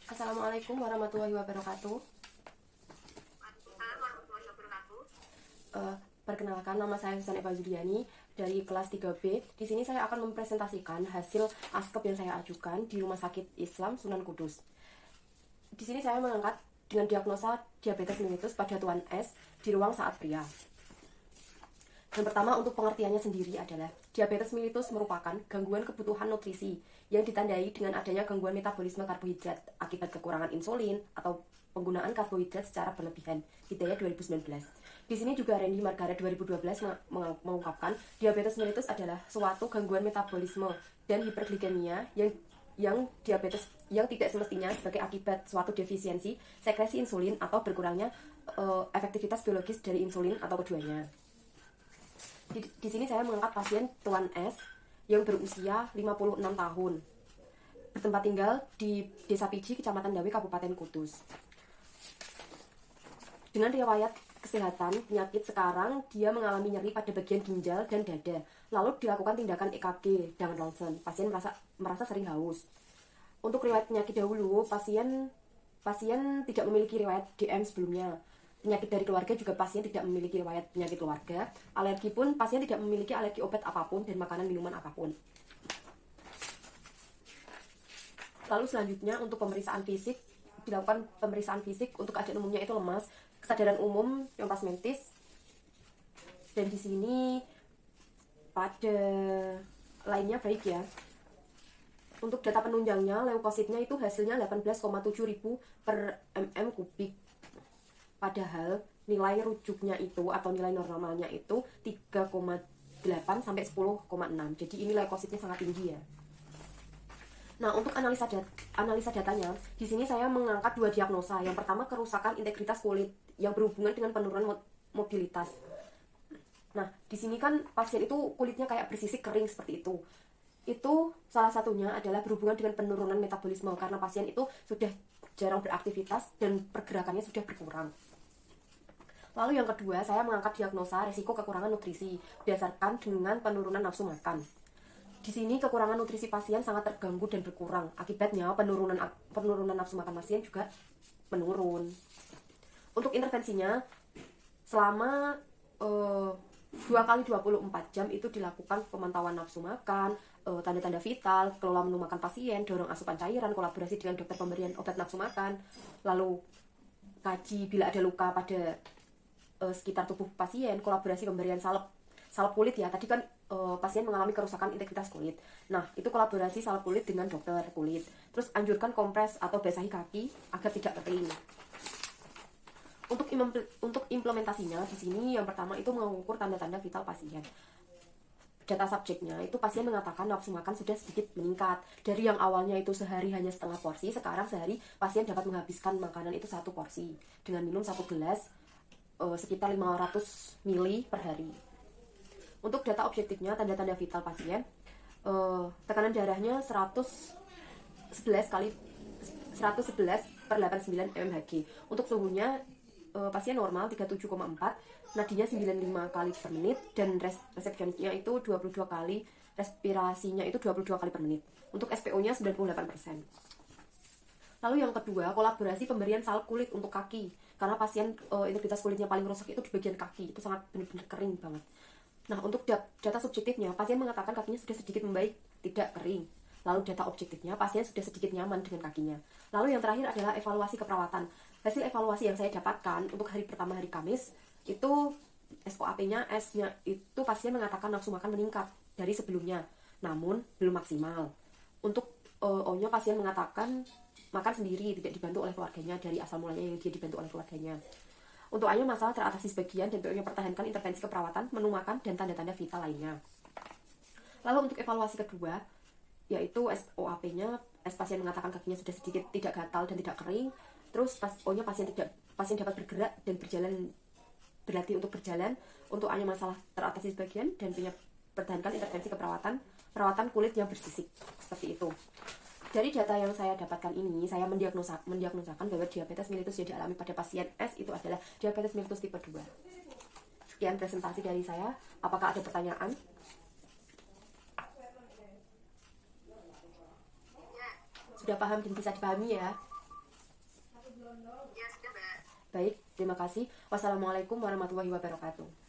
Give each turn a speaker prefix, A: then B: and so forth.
A: Assalamualaikum warahmatullahi wabarakatuh. Eh, Perkenalkan, nama saya Susan Eva Juliani dari kelas 3B. Di sini saya akan mempresentasikan hasil ASKEP yang saya ajukan di Rumah Sakit Islam Sunan Kudus. Di sini saya mengangkat dengan diagnosa diabetes mellitus pada Tuan S di ruang saat pria. Yang pertama, untuk pengertiannya sendiri adalah diabetes mellitus merupakan gangguan kebutuhan nutrisi yang ditandai dengan adanya gangguan metabolisme karbohidrat akibat kekurangan insulin atau penggunaan karbohidrat secara berlebihan. Hidayat 2019. Di sini juga Randy Margaret 2012 mengungkapkan diabetes mellitus adalah suatu gangguan metabolisme dan hiperglikemia yang diabetes yang tidak semestinya sebagai akibat suatu defisiensi sekresi insulin atau berkurangnya efektivitas biologis dari insulin atau keduanya. Di sini saya mengangkat pasien Tuan S yang berusia 56 tahun, bertempat tinggal di Desa Piji, Kecamatan Dawe, Kabupaten Kudus. Dengan riwayat kesehatan penyakit sekarang, dia mengalami nyeri pada bagian ginjal dan dada. Lalu dilakukan tindakan EKG dan ronsen. Pasien merasa sering haus. Untuk riwayat penyakit dahulu, pasien tidak memiliki riwayat DM sebelumnya. Penyakit dari keluarga juga pasien tidak memiliki riwayat penyakit keluarga. Alergi pun pasien tidak memiliki alergi obat apapun dan makanan minuman apapun. Lalu selanjutnya untuk pemeriksaan fisik, dilakukan pemeriksaan fisik. Untuk keadaan umumnya itu lemas, kesadaran umum yang pas mentis. Dan di sini pada lainnya baik ya. Untuk data penunjangnya, leukositnya itu hasilnya 18,7 ribu per mm kubik. Padahal nilai rujuknya itu atau nilai normalnya itu 3,8 sampai 10,6. Jadi ini leukositnya sangat tinggi ya. Nah, untuk analisa datanya, di sini saya mengangkat dua diagnosa. Yang pertama, kerusakan integritas kulit yang berhubungan dengan penurunan mobilitas. Nah, di sini kan pasien itu kulitnya kayak bersisik kering seperti itu. Itu salah satunya adalah berhubungan dengan penurunan metabolisme karena pasien itu sudah jarang beraktivitas dan pergerakannya sudah berkurang. Lalu yang kedua, saya mengangkat diagnosa resiko kekurangan nutrisi berdasarkan dengan penurunan nafsu makan. Di sini kekurangan nutrisi pasien sangat terganggu dan berkurang. Akibatnya penurunan nafsu makan pasien juga menurun. Untuk intervensinya, selama 2 kali 24 jam itu dilakukan pemantauan nafsu makan, tanda-tanda vital, kelola menu makan pasien, dorong asupan cairan, kolaborasi dengan dokter pemberian obat nafsu makan, lalu kaji bila ada luka pada sekitar tubuh pasien, kolaborasi pemberian salep kulit ya. Tadi kan pasien mengalami kerusakan integritas kulit. Nah, itu kolaborasi salep kulit dengan dokter kulit. Terus anjurkan kompres atau basahi kaki agar tidak kering. Untuk implementasinya di sini yang pertama itu mengukur tanda-tanda vital pasien. Data subjeknya itu pasien mengatakan nafsu makan sudah sedikit meningkat. Dari yang awalnya itu sehari hanya setengah porsi, sekarang sehari pasien dapat menghabiskan makanan itu 1 porsi dengan minum 1 gelas sekitar 500 ml per hari. Untuk data objektifnya, tanda-tanda vital pasien, tekanan darahnya 111 per 89 mmHg. Untuk suhunya pasien normal 37,4, nadinya 95 kali per menit, dan resepsionsnya itu 22 kali, respirasinya itu 22 kali per menit. Untuk SPO-nya 98%. Lalu yang kedua, kolaborasi pemberian salep kulit untuk kaki. Karena pasien integritas kulitnya paling rusak itu di bagian kaki. Itu sangat benar-benar kering banget. Nah, untuk data subjektifnya, pasien mengatakan kakinya sudah sedikit membaik, tidak kering. Lalu data objektifnya, pasien sudah sedikit nyaman dengan kakinya. Lalu yang terakhir adalah evaluasi keperawatan. Hasil evaluasi yang saya dapatkan untuk hari pertama hari Kamis, itu SOAP-nya, S-nya, itu pasien mengatakan nafsu makan meningkat dari sebelumnya. Namun, belum maksimal. Untuk O-nya pasien mengatakan makan sendiri, tidak dibantu oleh keluarganya dari asal mulanya yang dia dibantu oleh keluarganya. Untuk A-nya masalah teratasi sebagian dan B-nya pertahankan intervensi keperawatan, menu makan, dan tanda-tanda vital lainnya. Lalu untuk evaluasi kedua, yaitu SOAP-nya, pasien mengatakan kakinya sudah sedikit tidak gatal dan tidak kering. Terus O-nya pasien dapat bergerak dan berlatih untuk berjalan. Untuk A-nya masalah teratasi sebagian dan B-nya pertahankan intervensi perawatan kulit yang bersisik. Seperti itu. Dari data yang saya dapatkan ini, saya mendiagnosakan bahwa diabetes mellitus yang dialami pada pasien S itu adalah diabetes mellitus tipe 2. Sekian presentasi dari saya. Apakah ada pertanyaan? Sudah paham dan bisa dipahami ya?
B: Ya sudah, Mbak.
A: Baik, terima kasih. Wassalamualaikum warahmatullahi wabarakatuh.